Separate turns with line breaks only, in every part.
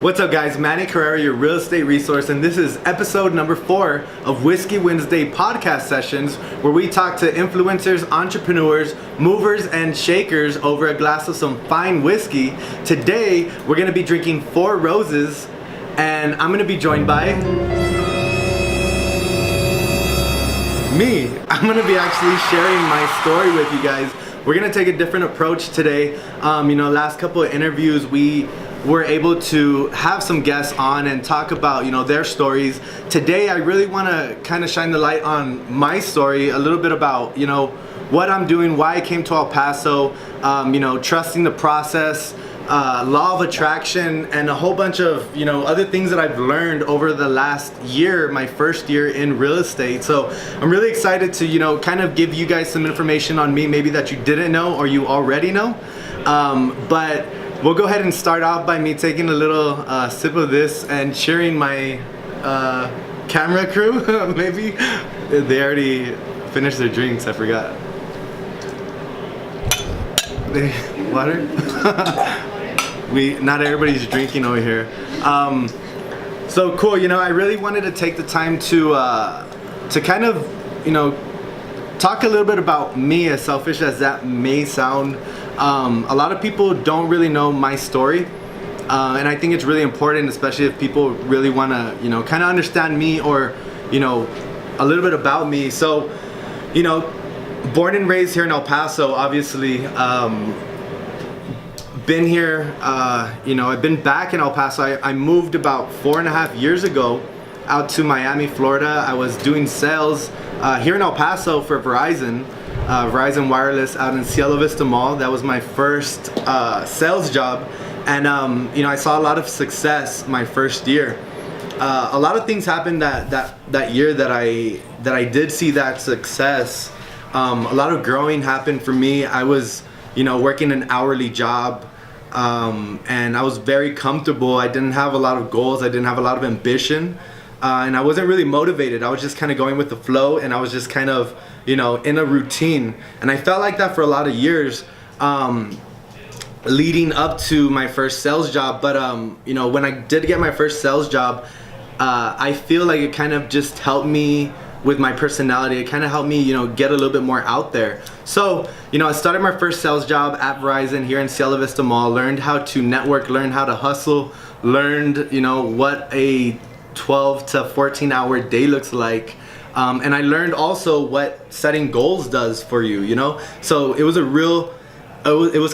What's up guys, Manny Carrera, your real estate resource, and this is episode number 4 of Whiskey Wednesday podcast sessions, where we talk to influencers, entrepreneurs, movers, and shakers over a glass of some fine whiskey. Today, we're gonna be drinking Four Roses, and I'm gonna be joined by me. I'm gonna be actually sharing my story with you guys. We're gonna take a different approach today. Last couple of interviews, we were able to have some guests on and talk about, their stories. Today, I really wanna kind of shine the light on my story, a little bit about, what I'm doing, why I came to El Paso, trusting the process, law of attraction, and a whole bunch of other things that I've learned over the last year, my first year in real estate. So I'm really excited to kind of give you guys some information on me, maybe that you didn't know or you already know. But we'll go ahead and start off by me taking a little sip of this and cheering my camera crew. Maybe they already finished their drinks, I forgot. Water? Not everybody's drinking over here. So cool, I really wanted to take the time to kind of, talk a little bit about me, as selfish as that may sound. A lot of people don't really know my story, and I think it's really important, especially if people really want to, kind of understand me, or, a little bit about me. So, born and raised here in El Paso, obviously. Been here, I've been back in El Paso. I moved about 4.5 years ago out to Miami, Florida. I was doing sales here in El Paso for Verizon Wireless out in Cielo Vista Mall. That was my first sales job, and I saw a lot of success my first year. A lot of things happened that year that I did see that success. A lot of growing happened for me. I was working an hourly job, and I was very comfortable. I didn't have a lot of goals. I didn't have a lot of ambition. And I wasn't really motivated. I was just kind of going with the flow, and I was just kind of, in a routine. And I felt like that for a lot of years, leading up to my first sales job. But, when I did get my first sales job, I feel like it kind of just helped me with my personality. It kind of helped me, get a little bit more out there. So, I started my first sales job at Verizon here in Cielo Vista Mall, learned how to network, learned how to hustle, learned, what a 12 to 14 hour day looks like, and I learned also what setting goals does for you. So it was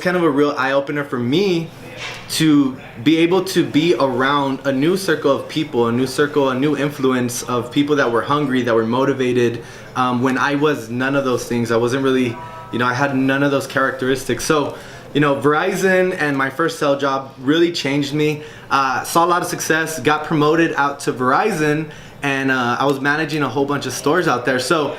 kind of a real eye-opener for me to be able to be around a new circle of people, a new influence of people that were hungry, that were motivated, when I was none of those things. I wasn't really, I had none of those characteristics. So Verizon and my first sales job really changed me. Saw a lot of success, got promoted out to Verizon, and I was managing a whole bunch of stores out there. So,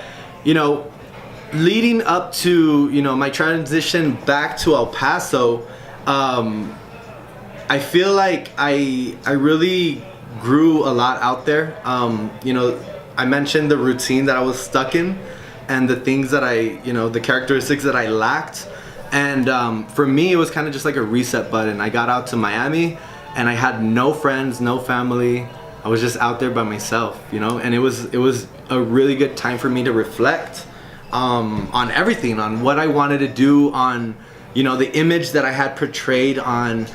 leading up to, my transition back to El Paso, I feel like I really grew a lot out there. I mentioned the routine that I was stuck in, and the things that the characteristics that I lacked. And for me, it was kind of just like a reset button. I got out to Miami, and I had no friends, no family. I was just out there by myself, and it was a really good time for me to reflect on everything, on what I wanted to do, on the image that I had portrayed on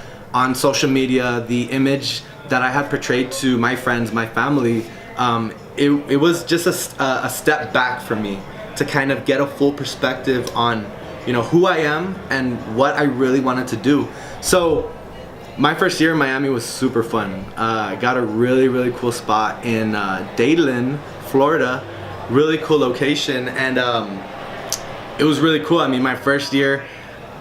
social media, the image that I had portrayed to my friends, my family. It was just a step back for me to kind of get a full perspective on who I am and what I really wanted to do. So my first year in Miami was super fun. I got a really, really cool spot in Dadeland, Florida. Really cool location, and it was really cool. I mean, my first year,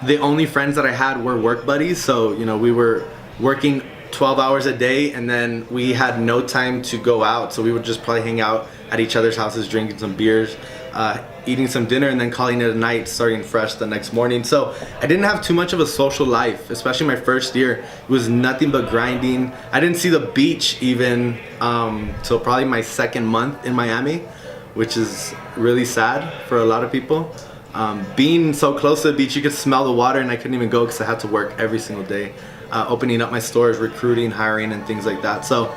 the only friends that I had were work buddies. So, we were working 12 hours a day, and then we had no time to go out. So we would just probably hang out at each other's houses, drinking some beers, eating some dinner, and then calling it a night, starting fresh the next morning. So I didn't have too much of a social life, especially my first year. It was nothing but grinding. I didn't see the beach even till probably my second month in Miami, which is really sad for a lot of people. Being so close to the beach, you could smell the water, and I couldn't even go because I had to work every single day. opening up my stores, recruiting, hiring, and things like that. So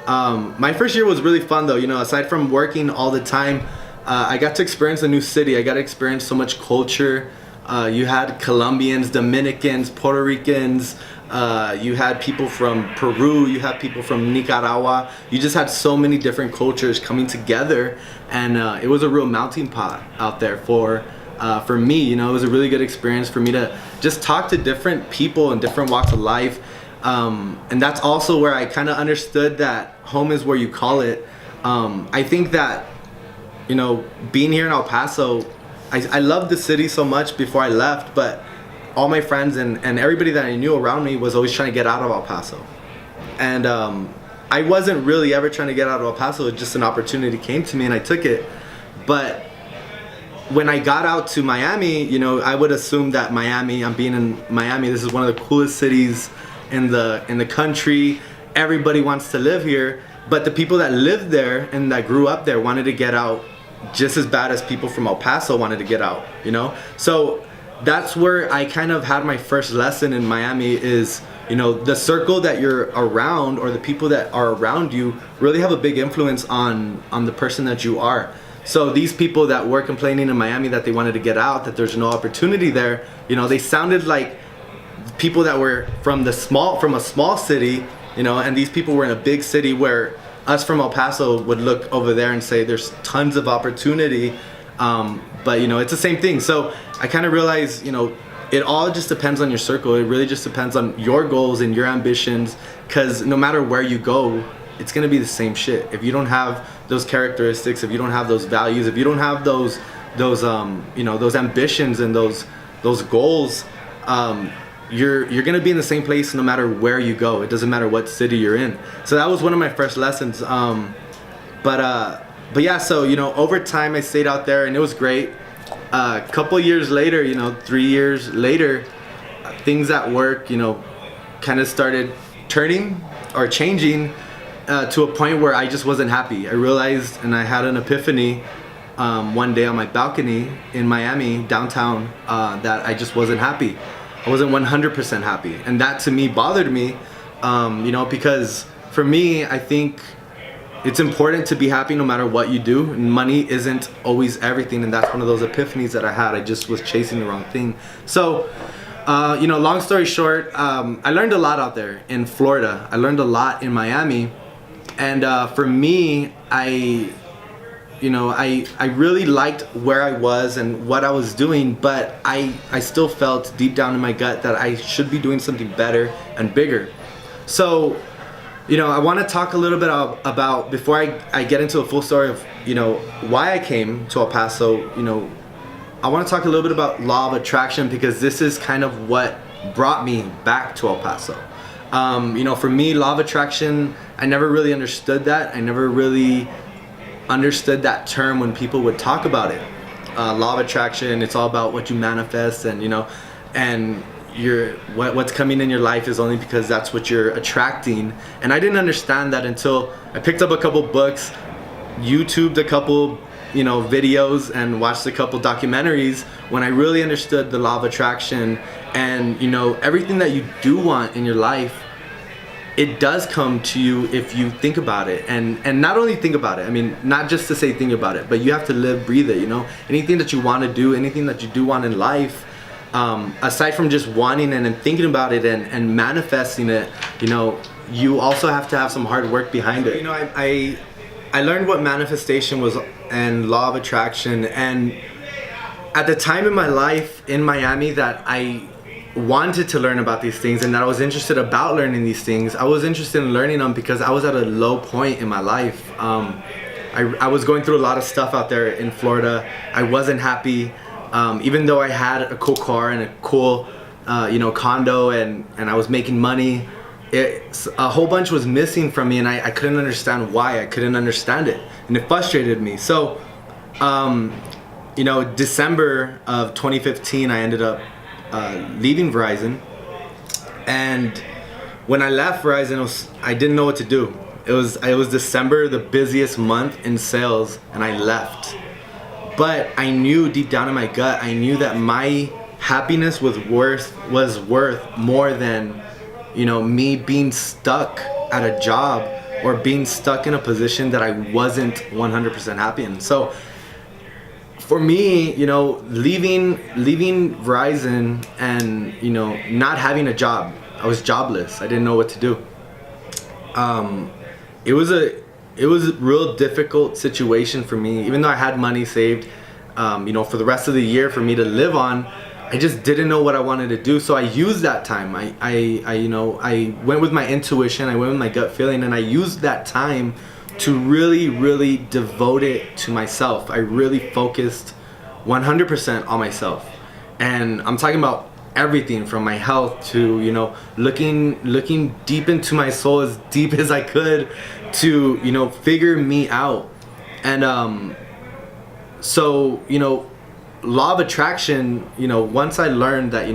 my first year was really fun though. You know, aside from working all the time, I got to experience a new city. I got to experience so much culture. You had Colombians, Dominicans, Puerto Ricans, you had people from Peru, you had people from Nicaragua. You just had so many different cultures coming together, and it was a real melting pot out there for me. You know, it was a really good experience for me to just talk to different people in different walks of life. And that's also where I kind of understood that home is where you call it. I think that, you know, being here in El Paso, I loved the city so much before I left, but all my friends and everybody that I knew around me was always trying to get out of El Paso. And I wasn't really ever trying to get out of El Paso. It just an opportunity came to me and I took it. But when I got out to Miami, you know, I would assume that Miami, I'm being in Miami, this is one of the coolest cities in the country. Everybody wants to live here, but the people that lived there and that grew up there wanted to get out just as bad as people from El Paso wanted to get out, you know? So that's where I kind of had my first lesson in Miami is, you know, the circle that you're around or the people that are around you really have a big influence on the person that you are. So these people that were complaining in Miami that they wanted to get out, that there's no opportunity there, you know, they sounded like people that were from a small city, you know, and these people were in a big city where us from El Paso would look over there and say there's tons of opportunity, but you know, it's the same thing. So I kind of realized, you know, it all just depends on your circle. It really just depends on your goals and your ambitions, because no matter where you go, it's gonna be the same shit. If you don't have those characteristics, if you don't have those values, if you don't have those you know, those ambitions and those goals, you're gonna be in the same place no matter where you go. It doesn't matter what city you're in. So that was one of my first lessons. But yeah, so you know, over time I stayed out there and it was great. A couple years later, you know, 3 years later, things at work, you know, kind of started turning or changing to a point where I just wasn't happy. I realized, and I had an epiphany one day on my balcony in Miami downtown, that I just wasn't happy. I wasn't 100% happy, and that to me bothered me, you know, because for me, I think it's important to be happy no matter what you do, and money isn't always everything, and that's one of those epiphanies that I had. I just was chasing the wrong thing. So, you know, long story short, I learned a lot out there in Florida. I learned a lot in Miami, and for me, you know, I really liked where I was and what I was doing, but I still felt deep down in my gut that I should be doing something better and bigger. So, you know, I want to talk a little bit about, before I get into a full story of, you know, why I came to El Paso, you know, I want to talk a little bit about law of attraction, because this is kind of what brought me back to El Paso. You know, for me, law of attraction, I never really understood that. I never really understood that term when people would talk about it. Law of attraction, it's all about what you manifest, and you know, and what's coming in your life is only because that's what you're attracting. And I didn't understand that until I picked up a couple books, YouTubed a couple, you know, videos, and watched a couple documentaries, when I really understood the law of attraction. And you know, everything that you do want in your life, it does come to you if you think about it, and not only think about it, I mean, not just to say think about it, but you have to live, breathe it, you know. Anything that you want to do, anything that you do want in life, aside from just wanting it and thinking about it and manifesting it, you know, you also have to have some hard work behind it. You know, I learned what manifestation was and law of attraction, and at the time in my life in Miami that I wanted to learn about these things and that I was interested about learning these things, I was interested in learning them because I was at a low point in my life. I was going through a lot of stuff out there in Florida. I wasn't happy, even though I had a cool car and a cool you know, condo, and I was making money. A whole bunch was missing from me, and I couldn't understand why. I couldn't understand it, and it frustrated me. So you know, December of 2015, I ended up leaving Verizon, and when I left Verizon, I didn't know what to do. It was December, the busiest month in sales, and I left. But I knew deep down in my gut, I knew that my happiness was worth more than me being stuck at a job or being stuck in a position that I wasn't 100% happy in. So for me, leaving Verizon and not having a job, I was jobless. I didn't know what to do. It was a real difficult situation for me, even though I had money saved, for the rest of the year for me to live on. I just didn't know what I wanted to do, so I used that time. I went with my intuition, I went with my gut feeling, and I used that time to really, really devote it to myself. I really focused 100% on myself, and I'm talking about everything from my health to looking deep into my soul, as deep as I could, to figure me out. And so law of attraction, once I learned that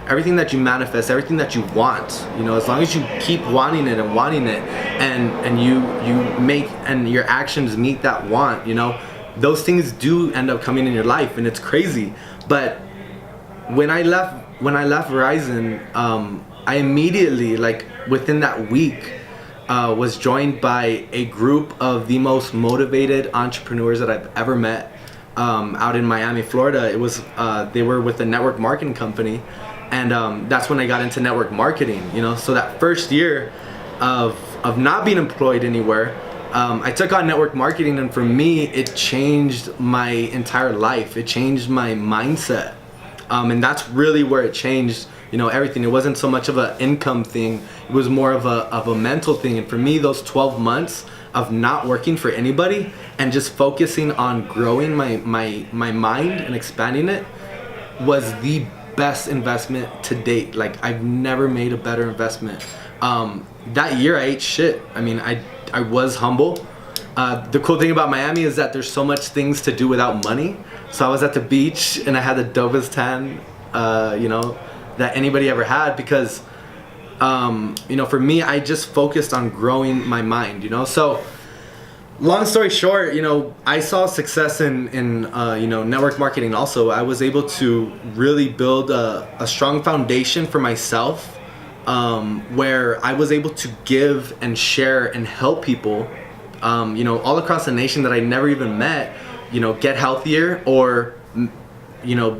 everything that you manifest, everything that you want, as long as you keep wanting it and you make and your actions meet that want, those things do end up coming in your life, and it's crazy. But when I left Verizon, I immediately, like within that week, was joined by a group of the most motivated entrepreneurs that I've ever met, out in Miami, Florida. It was they were with a network marketing company, and that's when I got into network marketing. So that first year of not being employed anywhere, I took on network marketing, and for me, it changed my entire life. It changed my mindset. And that's really where it changed, everything. It wasn't so much of an income thing. It was more of a mental thing. And for me, those 12 months of not working for anybody and just focusing on growing my mind and expanding it was the best investment to date. Like, I've never made a better investment. That year I ate shit. I mean, I was humble. The cool thing about Miami is that there's so much things to do without money. So I was at the beach and I had the dopest tan, that anybody ever had, because, for me, I just focused on growing my mind, So long story short, I saw success in network marketing also. I was able to really build a strong foundation for myself, where I was able to give and share and help people, all across the nation that I never even met, get healthier or,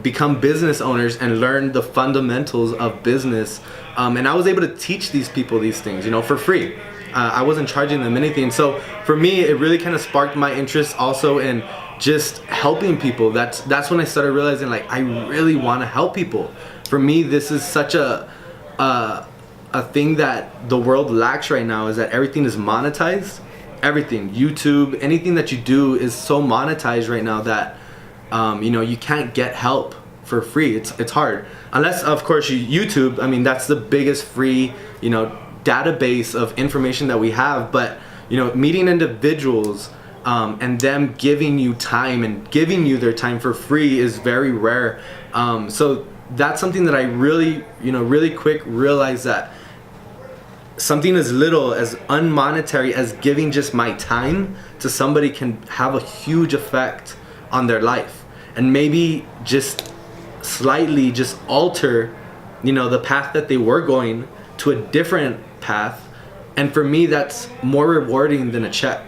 become business owners and learn the fundamentals of business. And I was able to teach these people these things, for free. I wasn't charging them anything. So for me, it really kind of sparked my interest also in just helping people. That's when I started realizing, like, I really want to help people. For me, this is such a thing that the world lacks right now, is that everything is monetized. Everything, YouTube, anything that you do is so monetized right now that you can't get help for free. It's hard, unless of course YouTube. I mean, that's the biggest free database of information that we have. But meeting individuals and them giving you time and giving you their time for free is very rare. So that's something that I really really quick realized, that something as little as unmonetary as giving just my time to somebody can have a huge effect on their life, and maybe just slightly just alter the path that they were going to a different path. And for me, that's more rewarding than a check.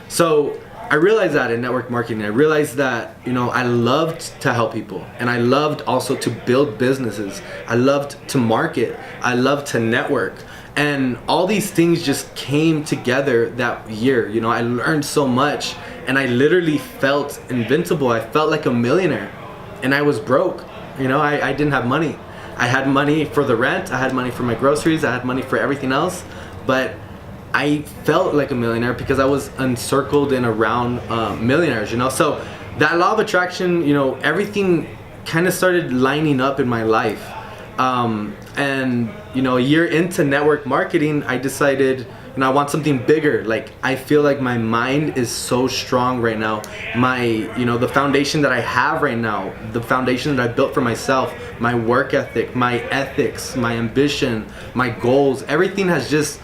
So I realized that in network marketing, I realized that I loved to help people, and I loved also to build businesses. I loved to market. I loved to network. And all these things just came together that year. I learned so much, and I literally felt invincible. I felt like a millionaire, and I was broke. I didn't have money. I had money for the rent, I had money for my groceries, I had money for everything else, but I felt like a millionaire because I was encircled and around millionaires, So that law of attraction, everything kind of started lining up in my life. And a year into network marketing, I decided, I want something bigger. Like, I feel like my mind is so strong right now. My, the foundation that I have right now, the foundation that I built for myself, my work ethic, my ethics, my ambition, my goals, everything has just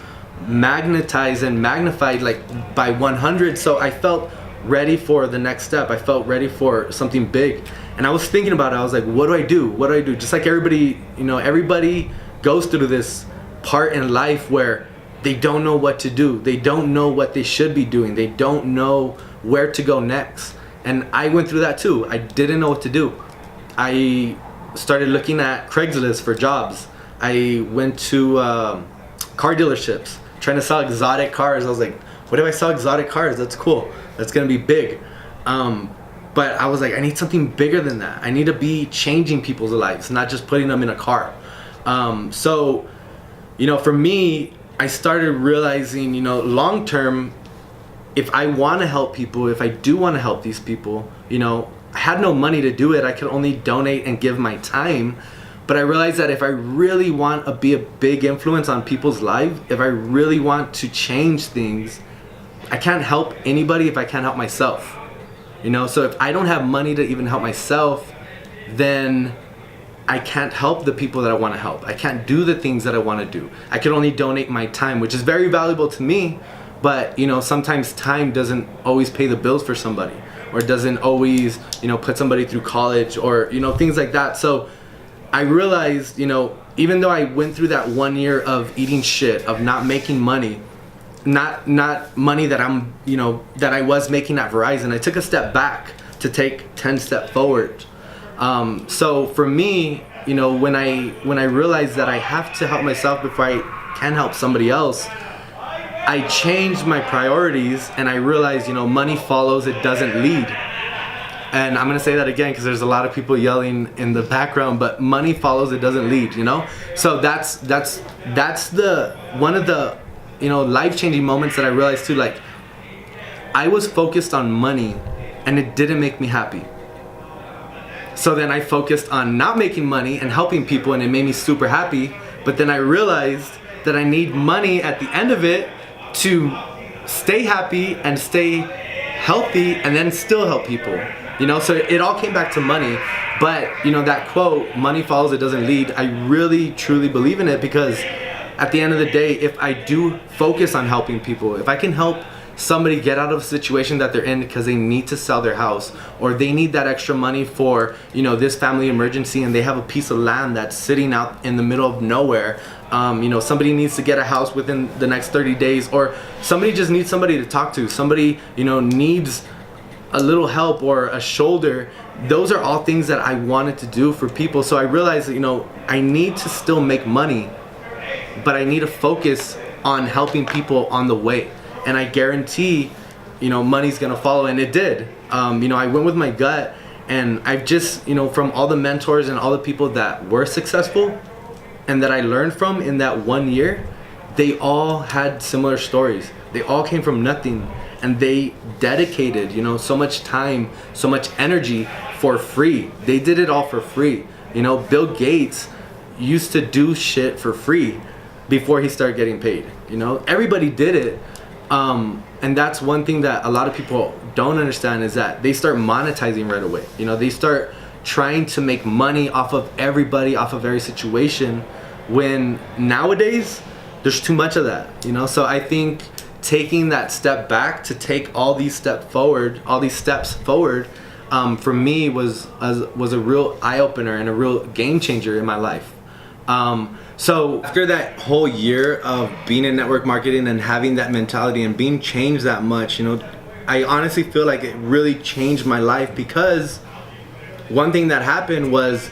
magnetized and magnified like by 100. So I felt ready for the next step. I felt ready for something big. And I was thinking about it. I was like, what do I do? What do I do? Just like everybody, everybody goes through this part in life where they don't know what to do. They don't know what they should be doing. They don't know where to go next. And I went through that too. I didn't know what to do. I started looking at Craigslist for jobs. I went to car dealerships trying to sell exotic cars. I was like, what if I sell exotic cars? That's cool. That's gonna be big. But I was like, I need something bigger than that. I need to be changing people's lives, not just putting them in a car. So, for me, I started realizing, long term, if I want to help people, if I do want to help these people, I had no money to do it. I could only donate and give my time. But I realized that if I really want to be a big influence on people's lives, if I really want to change things, I can't help anybody if I can't help myself. So if I don't have money to even help myself, then I can't help the people that I want to help. I can't do the things that I want to do. I can only donate my time, which is very valuable to me, but sometimes time doesn't always pay the bills for somebody, or doesn't always put somebody through college, or things like that. So I realized, even though I went through that 1 year of eating shit, of not making money, not money that I'm that I was making at Verizon, I took a step back to take 10 steps forward. So for me, when I realized that I have to help myself before I can help somebody else, I changed my priorities, and I realized, money follows, it doesn't lead. And I'm gonna say that again because there's a lot of people yelling in the background, but money follows, it doesn't lead, So that's the one of the life-changing moments that I realized too. Like, I was focused on money and it didn't make me happy. So then I focused on not making money and helping people, and it made me super happy. But then I realized that I need money at the end of it to stay happy and stay healthy and then still help people. So it all came back to money. But that quote, money follows, it doesn't lead, I really truly believe in it, because at the end of the day, if I do focus on helping people, if I can help somebody get out of a situation that they're in because they need to sell their house, or they need that extra money for this family emergency, and they have a piece of land that's sitting out in the middle of nowhere, somebody needs to get a house within the next 30 days, or somebody just needs somebody to talk to, somebody needs a little help or a shoulder. Those are all things that I wanted to do for people. So I realized that I need to still make money, but I need to focus on helping people on the way. And I guarantee, money's gonna follow, and it did. I went with my gut, and I've just, from all the mentors and all the people that were successful and that I learned from in that 1 year, they all had similar stories. They all came from nothing, and they dedicated, so much time, so much energy for free. They did it all for free. Bill Gates used to do shit for free before he started getting paid. Everybody did it. And that's one thing that a lot of people don't understand, is that they start monetizing right away. They start trying to make money off of everybody, off of every situation, when nowadays there's too much of that. So I think taking that step back to take all these steps forward, for me was a real eye-opener and a real game changer in my life. So after that whole year of being in network marketing and having that mentality and being changed that much, I honestly feel like it really changed my life, because one thing that happened was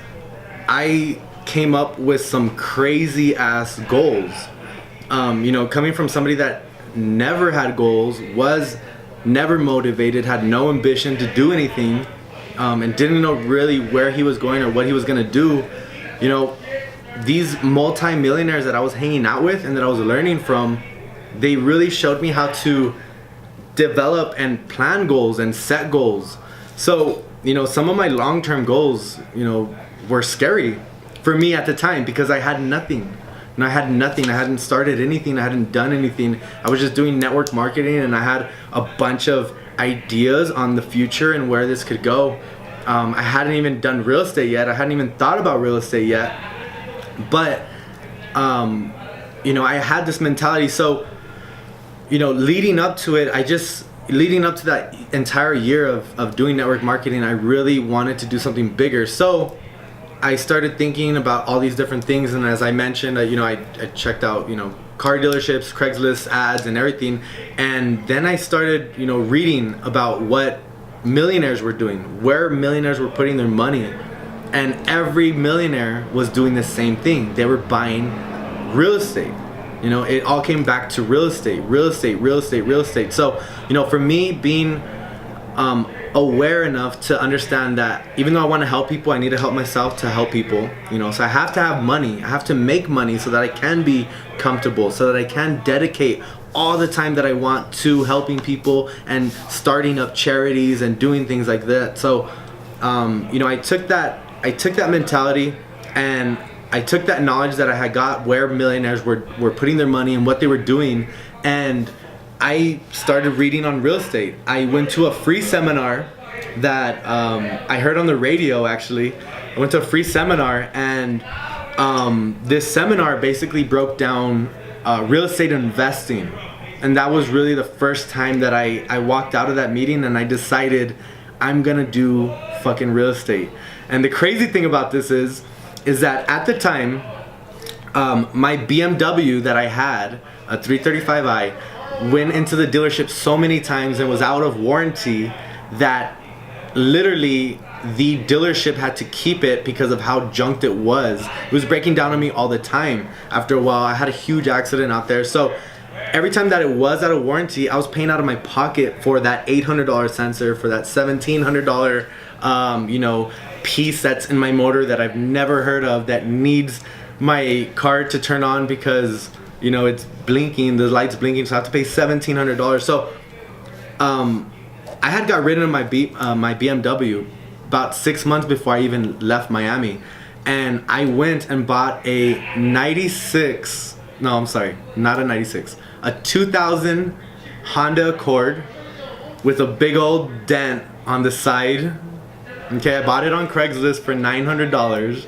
I came up with some crazy ass goals. Coming from somebody that never had goals, was never motivated, had no ambition to do anything, and didn't know really where he was going or what he was gonna do. These multi-millionaires that I was hanging out with and that I was learning from, they really showed me how to develop and plan goals and set goals. So, some of my long-term goals, were scary for me at the time, because I had nothing. I hadn't started anything. I hadn't done anything. I was just doing network marketing, and I had a bunch of ideas on the future and where this could go. I hadn't even done real estate yet. I hadn't even thought about real estate yet. But, I had this mentality. So, leading up to that entire year of doing network marketing, I really wanted to do something bigger. So I started thinking about all these different things, and as I mentioned, I checked out, car dealerships, Craigslist ads, and everything, and then I started, reading about what millionaires were doing, where millionaires were putting their money, and every millionaire was doing the same thing. They were buying real estate. It all came back to real estate, real estate, real estate, real estate. So, for me, being aware enough to understand that even though I want to help people, I need to help myself to help people. So I have to have money. I have to make money so that I can be comfortable, so that I can dedicate all the time that I want to helping people and starting up charities and doing things like that. So, I took that mentality, and I took that knowledge that I had got where millionaires were putting their money and what they were doing, and I started reading on real estate. I went to a free seminar that I heard on the radio, actually. I went to a free seminar, and this seminar basically broke down real estate investing. And that was really the first time that I walked out of that meeting and I decided I'm gonna do fucking real estate. And the crazy thing about this is that at the time, my BMW that I had, a 335i, went into the dealership so many times and was out of warranty that literally the dealership had to keep it because of how junked it was. It was breaking down on me all the time. After a while, I had a huge accident out there. So every time that it was out of warranty, I was paying out of my pocket for that $800 sensor, for that $1,700 piece that's in my motor that I've never heard of, that needs my car to turn on because it's blinking, the light's blinking, so I have to pay $1,700. So I had got rid of my BMW about 6 months before I even left Miami, and I went and bought a 2000 Honda Accord with a big old dent on the side. Okay, I bought it on Craigslist for $900,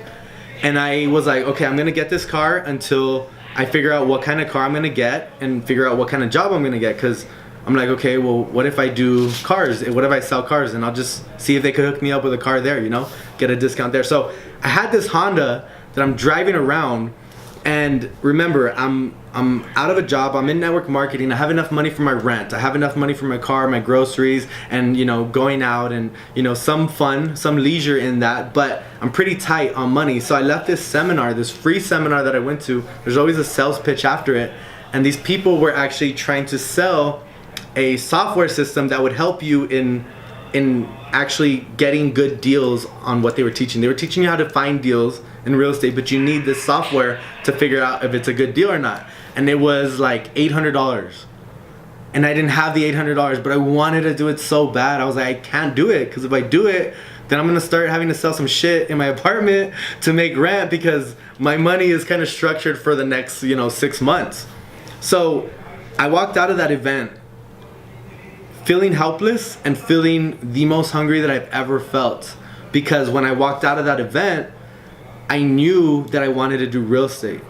and I was like, okay, I'm gonna get this car until I figure out what kind of car I'm gonna get and figure out what kind of job I'm gonna get, because I'm like, okay, well, what if I do cars? What if I sell cars? And I'll just see if they could hook me up with a car there, get a discount there. So I had this Honda that I'm driving around, and remember, I'm out of a job, I'm in network marketing, I have enough money for my rent, I have enough money for my car, my groceries, and going out and some fun, some leisure in that, but I'm pretty tight on money. So I left this seminar, this free seminar that I went to. There's always a sales pitch after it, and these people were actually trying to sell a software system that would help you in actually getting good deals on what they were teaching. They were teaching you how to find deals in real estate, but you need this software to figure out if it's a good deal or not. And it was like $800. And I didn't have the $800, but I wanted to do it so bad. I was like, I can't do it, because if I do it, then I'm gonna start having to sell some shit in my apartment to make rent, because my money is kind of structured for the next 6 months. So I walked out of that event feeling helpless and feeling the most hungry that I've ever felt, because when I walked out of that event, I knew that I wanted to do real estate.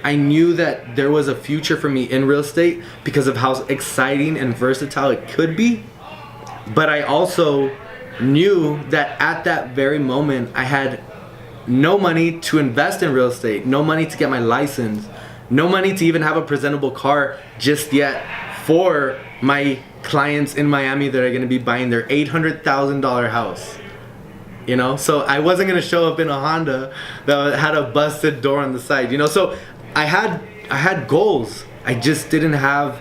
I knew that there was a future for me in real estate because of how exciting and versatile it could be. But I also knew that at that very moment, I had no money to invest in real estate, no money to get my license, no money to even have a presentable car just yet for my clients in Miami that are gonna be buying their $800,000 house. So I wasn't gonna show up in a Honda that had a busted door on the side. So I had goals. I just didn't have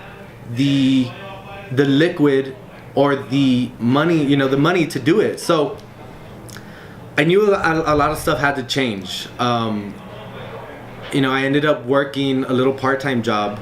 the liquid or the money, the money to do it. So I knew a lot of stuff had to change. I ended up working a little part-time job,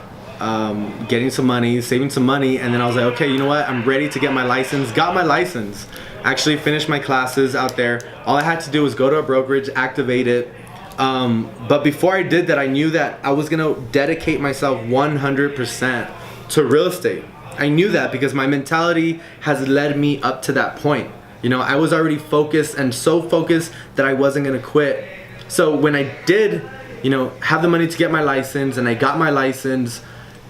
getting some money, saving some money, and then I was like, okay, you know what? I'm ready to get my license. Got my license. Actually finished my classes out there. All I had to do was go to a brokerage, activate it. But before I did that, I knew that I was gonna dedicate myself 100% to real estate. I knew that because my mentality has led me up to that point. I was already focused, and so focused that I wasn't gonna quit. So when I did, have the money to get my license, and I got my license,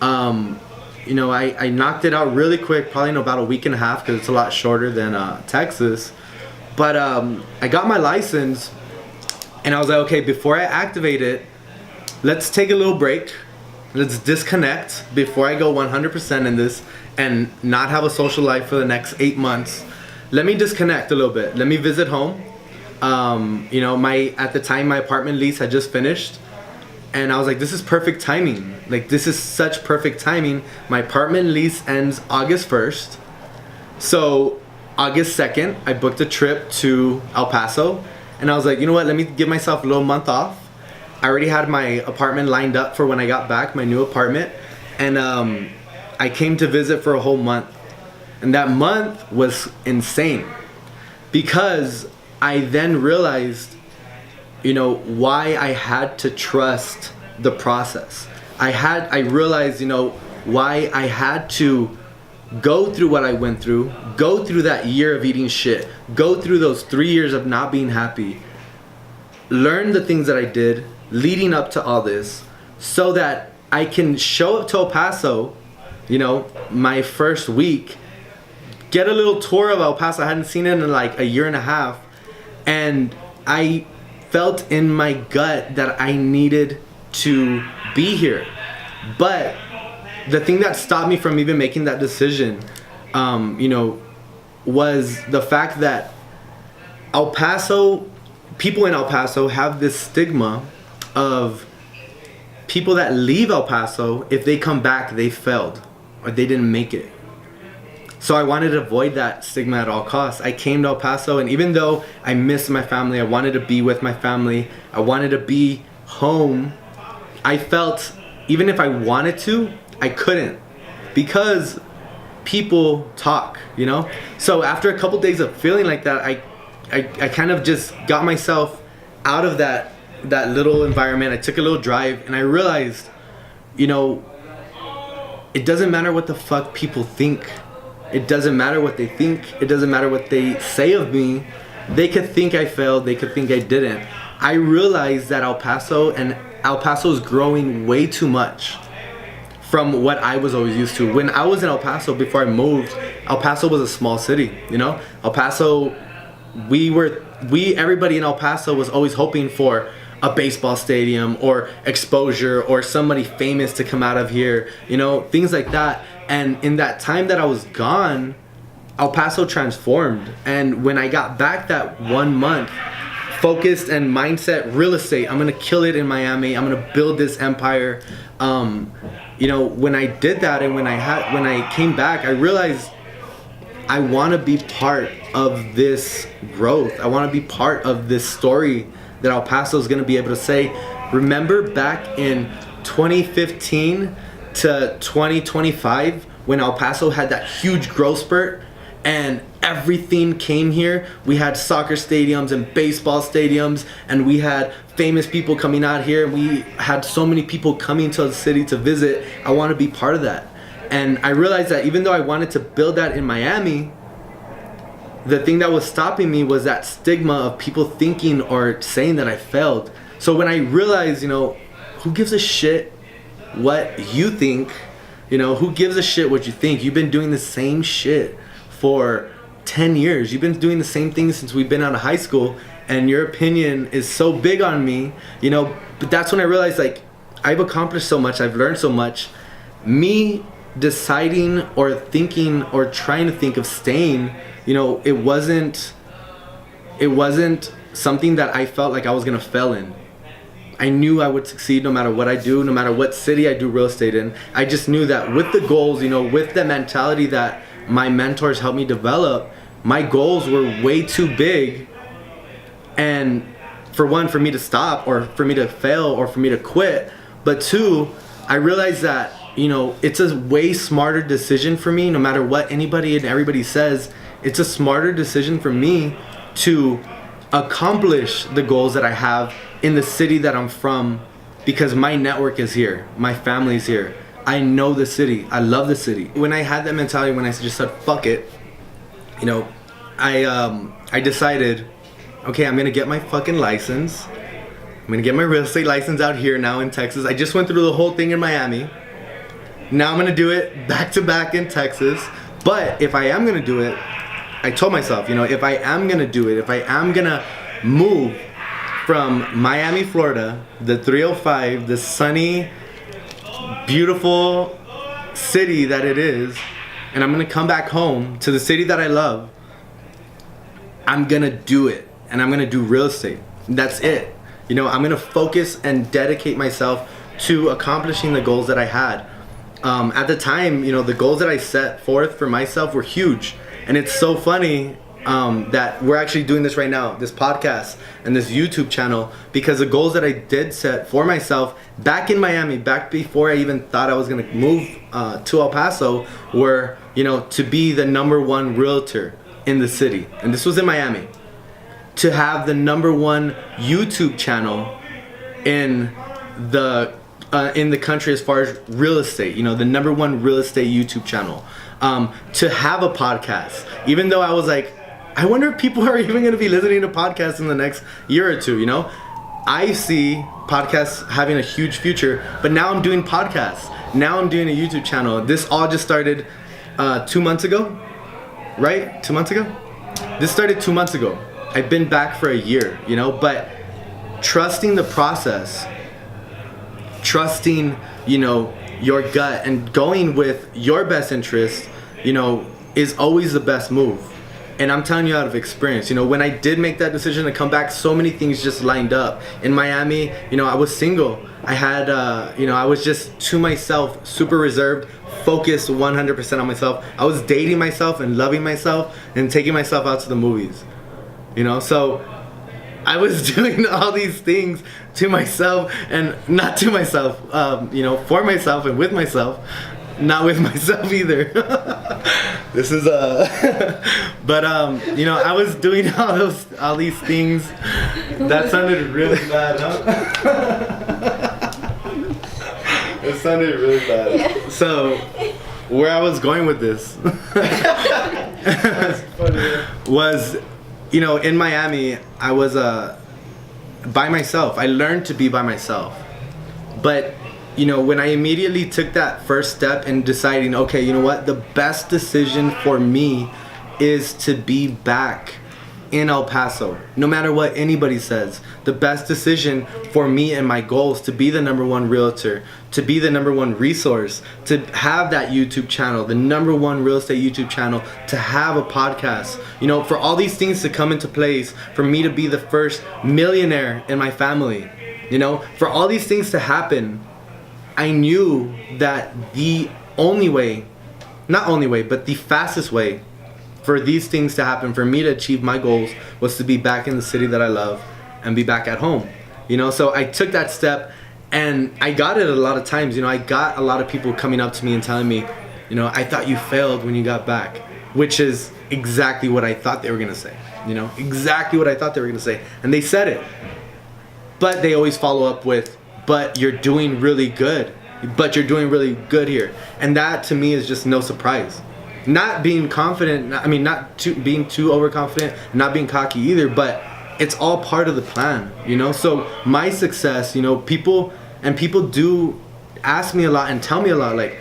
I knocked it out really quick, probably in about a week and a half, because it's a lot shorter than Texas. But I got my license, And I was like, okay, before I activate it, let's take a little break. Let's disconnect before I go 100% in this and not have a social life for the next 8 months. Let me disconnect a little bit. Let me visit home. You know, at the time my apartment lease had just finished, and I was like, this is perfect timing. Like, this is such perfect timing. My apartment lease ends August 1st. So August 2nd, I booked a trip to El Paso, and I was like, you know what, let me give myself a little month off. I already had my apartment lined up for when I got back, my new apartment, and I came to visit for a whole month. And that month was insane, because I then realized, you know, why I had to trust the process. I realized, you know, why I had to go through what I went through, go through that year of eating shit, go through those 3 years of not being happy, learn the things that I did leading up to all this, so that I can show up to El Paso, you know, my first week, get a little tour of El Paso. I hadn't seen it in like a year and a half, and I felt in my gut that I needed to be here. But the thing that stopped me from even making that decision, you know, was the fact that El Paso, people in El Paso have this stigma of people that leave El Paso, if they come back, they failed or they didn't make it. So I wanted to avoid that stigma at all costs. I came to El Paso, and even though I missed my family, I wanted to be with my family, I wanted to be home, I felt even if I wanted to, I couldn't, because people talk, you know? So after a couple days of feeling like that, I kind of just got myself out of that little environment. I took a little drive, and I realized, you know, it doesn't matter what the fuck people think. It doesn't matter what they think. It doesn't matter what they say of me. They could think I failed. They could think I didn't. I realized that El Paso is growing way too much from what I was always used to. When I was in El Paso, before I moved, El Paso was a small city, you know? El Paso, everybody in El Paso was always hoping for a baseball stadium or exposure or somebody famous to come out of here, you know, things like that. And in that time that I was gone, El Paso transformed. And when I got back that 1 month, focused and mindset, real estate, I'm gonna kill it in Miami, I'm gonna build this empire. You know, when I did that, and when I came back, I realized I wanna be part of this growth. I wanna be part of this story that El Paso is gonna be able to say, remember back in 2015 to 2025 when El Paso had that huge growth spurt and everything came here. We had soccer stadiums and baseball stadiums, and we had famous people coming out here, and we had so many people coming to the city to visit. I want to be part of that. And I realized that even though I wanted to build that in Miami, the thing that was stopping me was that stigma of people thinking or saying that I failed. So when I realized, you know, who gives a shit what you think, you know, who gives a shit what you think? You've been doing the same shit for 10 years. You've been doing the same thing since we've been out of high school, and your opinion is so big on me, you know. But that's when I realized, like, I've accomplished so much, I've learned so much. Me deciding or thinking or trying to think of staying, you know, it wasn't something that I felt like I was gonna fail in. I knew I would succeed no matter what I do, no matter what city I do real estate in. I just knew that with the goals, you know, with the mentality that my mentors helped me develop, my goals were way too big. And for one, for me to stop, or for me to fail, or for me to quit. But two, I realized that, you know, it's a way smarter decision for me, no matter what anybody and everybody says. It's a smarter decision for me to accomplish the goals that I have in the city that I'm from, because my network is here, my family's here. I know the city, I love the city. When I had that mentality, when I just said fuck it, you know, I decided, okay, I'm gonna get my fucking license. I'm gonna get my real estate license out here now in Texas. I just went through the whole thing in Miami. Now I'm gonna do it back to back in Texas. But if I am gonna do it, I told myself, you know, if I am gonna do it, if I am gonna move from Miami, Florida, the 305, the sunny, beautiful city that it is, and I'm gonna come back home to the city that I love. I'm gonna do it, and I'm gonna do real estate. That's it. You know, I'm gonna focus and dedicate myself to accomplishing the goals that I had. At the time, you know, the goals that I set forth for myself were huge, and it's so funny that we're actually doing this right now, this podcast and this YouTube channel, because the goals that I did set for myself back in Miami, back before I even thought I was gonna move to El Paso, were, you know, to be the -- realtor in the city, and this was in Miami. To have the #1 YouTube channel in the country as far as real estate, you know, the #1 real estate YouTube channel. To have a podcast, even though I was like, I wonder if people are even going to be listening to podcasts in the next year or two, you know? I see podcasts having a huge future, but now I'm doing podcasts. Now I'm doing a YouTube channel. This all just started 2 months ago, right? 2 months ago? This started 2 months ago. I've been back for a year, you know? But trusting the process, trusting, you know, your gut and going with your best interest, you know, is always the best move. And I'm telling you out of experience, you know, when I did make that decision to come back, so many things just lined up. In Miami, you know, I was single. I had, you know, I was just to myself, super reserved, focused 100% on myself. I was dating myself and loving myself and taking myself out to the movies, you know, so I was doing all these things to myself and not to myself, you know, for myself and with myself, not with myself either. This is but you know, I was doing all these things. That sounded really bad, huh? It sounded really bad. Yeah. So, where I was going with this was, you know, in Miami, I was by myself. I learned to be by myself. But, you know, when I immediately took that first step in deciding, okay, you know what, the best decision for me is to be back in El Paso, no matter what anybody says. The best decision for me and my goals to be the #1 realtor, to be the #1 resource, to have that YouTube channel, the #1 real estate YouTube channel, to have a podcast, you know, for all these things to come into place, for me to be the first millionaire in my family, you know, for all these things to happen, I knew that the only way, not only way, but the fastest way for these things to happen, for me to achieve my goals, was to be back in the city that I love and be back at home, you know. So I took that step, and I got it a lot of times, you know. I got a lot of people coming up to me and telling me, you know, I thought you failed when you got back, which is exactly what I thought they were gonna say, you know, exactly what I thought they were gonna say, and they said it. But they always follow up with, but you're doing really good, but you're doing really good here, and that to me is just no surprise. Not being confident, I mean, not being too overconfident, not being cocky either, but it's all part of the plan, you know. So my success, you know, people do ask me a lot and tell me a lot, like,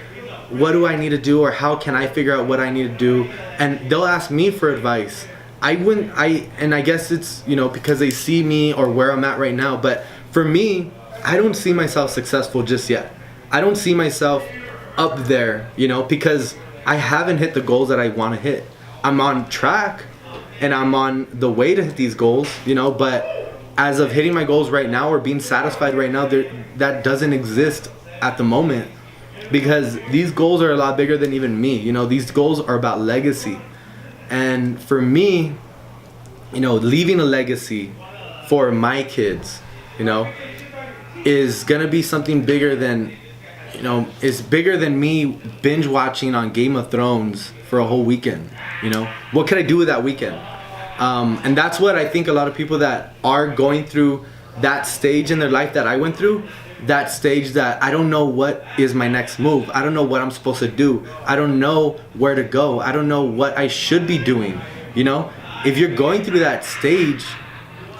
what do I need to do, or how can I figure out what I need to do, and they'll ask me for advice. And I guess it's, you know, because they see me or where I'm at right now, but for me, I don't see myself successful just yet. I don't see myself up there, you know, because I haven't hit the goals that I want to hit. I'm on track and I'm on the way to hit these goals, you know, but as of hitting my goals right now or being satisfied right now, that doesn't exist at the moment, because these goals are a lot bigger than even me, you know. These goals are about legacy. And for me, you know, leaving a legacy for my kids, you know, is gonna be something bigger than, you know, is bigger than me binge watching on Game of Thrones for a whole weekend. You know, what could I do with that weekend? And that's what I think a lot of people that are going through that stage in their life that I went through, that stage that I don't know what is my next move. I don't know what I'm supposed to do. I don't know where to go. I don't know what I should be doing. You know, if you're going through that stage,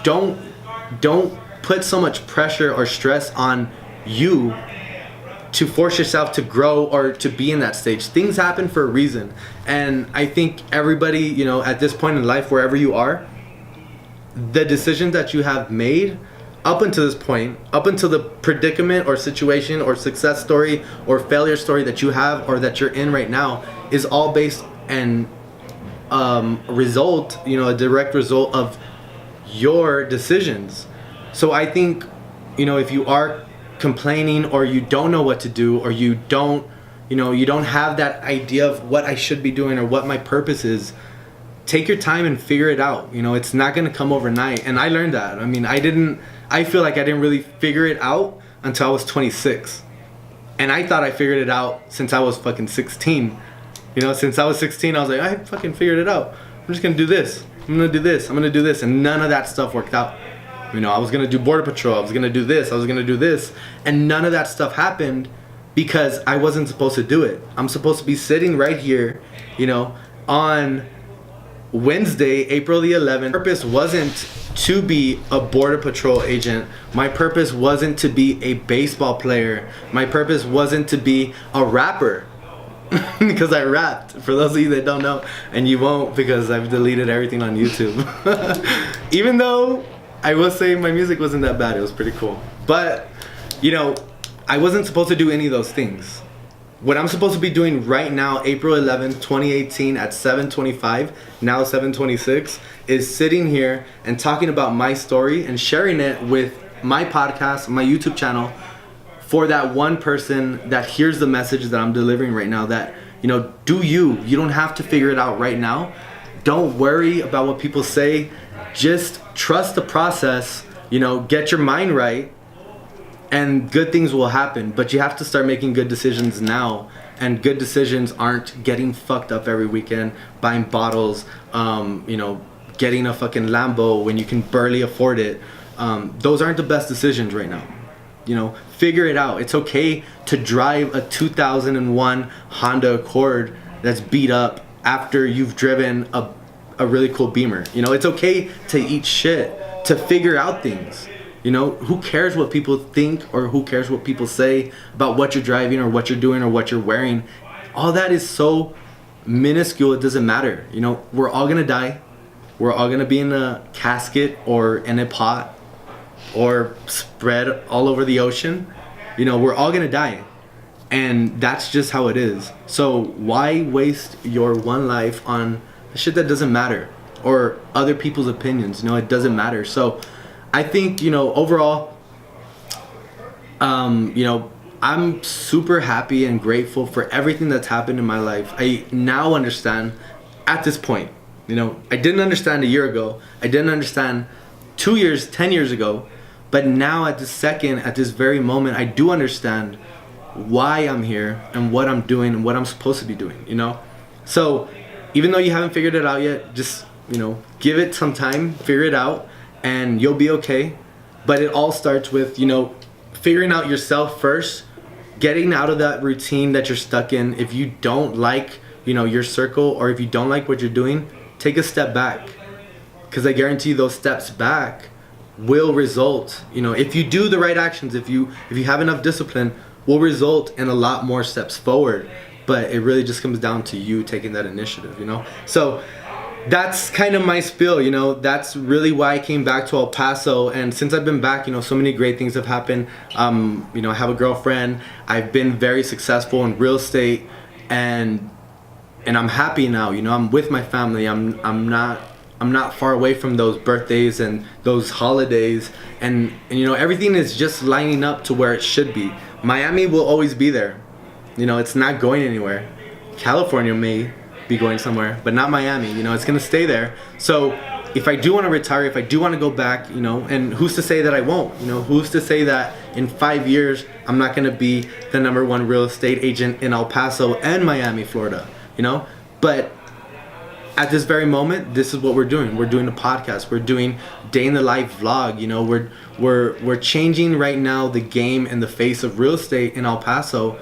don't put so much pressure or stress on you to force yourself to grow or to be in that stage. Things happen for a reason. And I think everybody, you know, at this point in life, wherever you are, the decisions that you have made up until this point, up until the predicament or situation or success story or failure story that you have or that you're in right now, is all based and result, a direct result of your decisions. So I think, if you are complaining or you don't know what to do, or you don't have that idea of what I should be doing or what my purpose is, take your time and figure it out. It's not going to come overnight. And I learned that. I feel like I didn't really figure it out until I was 26. And I thought I figured it out since I was fucking 16. Since I was 16, I was like, I fucking figured it out. I'm just going to do this. I'm going to do this. I'm going to do this. And none of that stuff worked out. I was going to do Border Patrol. I was going to do this. I was going to do this. And none of that stuff happened because I wasn't supposed to do it. I'm supposed to be sitting right here, on Wednesday, April the 11th. My purpose wasn't to be a Border Patrol agent. My purpose wasn't to be a baseball player. My purpose wasn't to be a rapper. Because I rapped, for those of you that don't know, and you won't because I've deleted everything on YouTube. Even though I will say my music wasn't that bad, it was pretty cool. But, I wasn't supposed to do any of those things. What I'm supposed to be doing right now, April 11th, 2018 at 7:25, now 7:26, is sitting here and talking about my story and sharing it with my podcast, my YouTube channel, for that one person that hears the message that I'm delivering right now, that, do you don't have to figure it out right now. Don't worry about what people say. Just trust the process, get your mind right, and good things will happen. But you have to start making good decisions now. And good decisions aren't getting fucked up every weekend, buying bottles, getting a fucking Lambo when you can barely afford it. Those aren't the best decisions right now. Figure it out. It's okay to drive a 2001 Honda Accord that's beat up after you've driven a really cool Beamer. It's okay to eat shit, to figure out things. Who cares what people think, or who cares what people say about what you're driving or what you're doing or what you're wearing? All that is so minuscule, it doesn't matter. We're all gonna die. We're all gonna be in a casket or in a pot or spread all over the ocean. We're all gonna die. And that's just how it is. So why waste your one life on shit that doesn't matter, or other people's opinions? It doesn't matter. So I think, overall, I'm super happy and grateful for everything that's happened in my life. I now understand at this point, I didn't understand a year ago. I didn't understand 2 years, 10 years ago. But now at this second, at this very moment, I do understand why I'm here and what I'm doing and what I'm supposed to be doing, So even though you haven't figured it out yet, just, give it some time, figure it out, and you'll be okay. But it all starts with, figuring out yourself first, getting out of that routine that you're stuck in. If you don't like, your circle, or if you don't like what you're doing, take a step back. Because I guarantee you those steps back will result, if you do the right actions, if you have enough discipline, will result in a lot more steps forward. But it really just comes down to you taking that initiative, So that's kind of my spiel, that's really why I came back to El Paso. And since I've been back, so many great things have happened. I have a girlfriend. I've been very successful in real estate, and I'm happy now. I'm with my family. I'm not far away from those birthdays and those holidays, and everything is just lining up to where it should be. Miami will always be there. It's not going anywhere. California may be going somewhere, but not Miami. It's gonna stay there. So if I do want to retire, if I do want to go back, and who's to say that I won't? Who's to say that in 5 years I'm not gonna be the #1 real estate agent in El Paso and Miami, Florida? But at this very moment, this is what we're doing. We're doing a podcast. We're doing day in the life vlog. We're changing right now the game and the face of real estate in El Paso.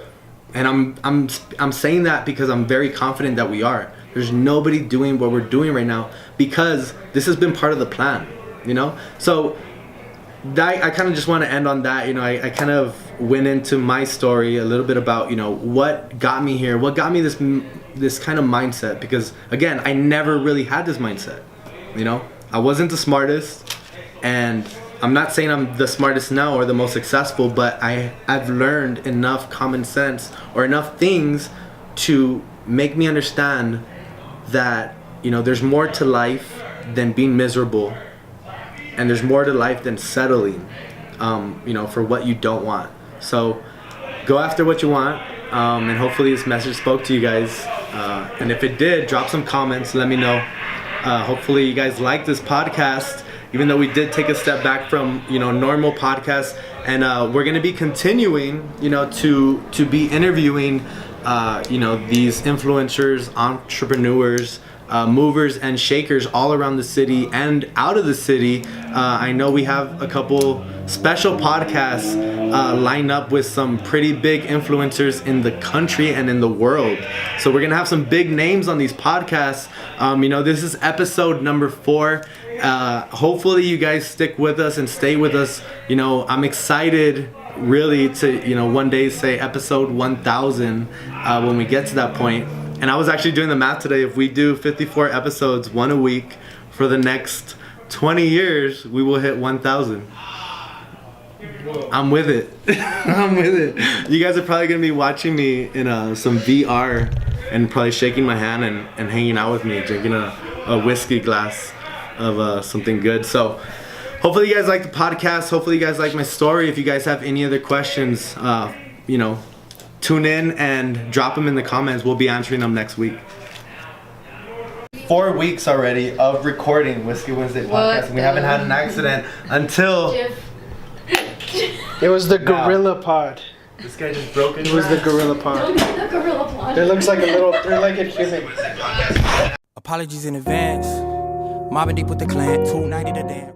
And I'm saying that because I'm very confident that we are. There's nobody doing what we're doing right now because this has been part of the plan, So I kind of just want to end on that. I kind of went into my story a little bit about, what got me here, what got me this kind of mindset. Because again, I never really had this mindset. I wasn't the smartest, and I'm not saying I'm the smartest now or the most successful, but I've learned enough common sense or enough things to make me understand that, you know, there's more to life than being miserable, and there's more to life than settling, you know, for what you don't want. So go after what you want, and hopefully this message spoke to you guys. And if it did, drop some comments, let me know. Hopefully you guys like this podcast, even though we did take a step back from, you know, normal podcasts. And we're gonna be continuing, you know, to be interviewing, you know, these influencers, entrepreneurs, movers and shakers all around the city and out of the city. I know we have a couple special podcasts lined up with some pretty big influencers in the country and in the world. So we're gonna have some big names on these podcasts. You know, this is episode number 4. Hopefully you guys stick with us and stay with us. You know, I'm excited really to, you know, one day say episode 1000 when we get to that point. And I was actually doing the math today. If we do 54 episodes, 1 a week, for the next 20 years, we will hit 1,000. I'm with it. I'm with it. You guys are probably going to be watching me in some VR and probably shaking my hand and hanging out with me, drinking a whiskey glass of something good. So hopefully you guys like the podcast. Hopefully you guys like my story. If you guys have any other questions, you know, tune in and drop them in the comments. We'll be answering them next week. 4 weeks already of recording Whiskey Wednesday podcast, and we haven't had an accident until
it was the gorilla pod.
This guy just broke it.
It was the gorilla pod.
The gorilla pod.
It looks like a little three-legged human.
Apologies in advance. Mobbing deep with the clan, 290 to damn.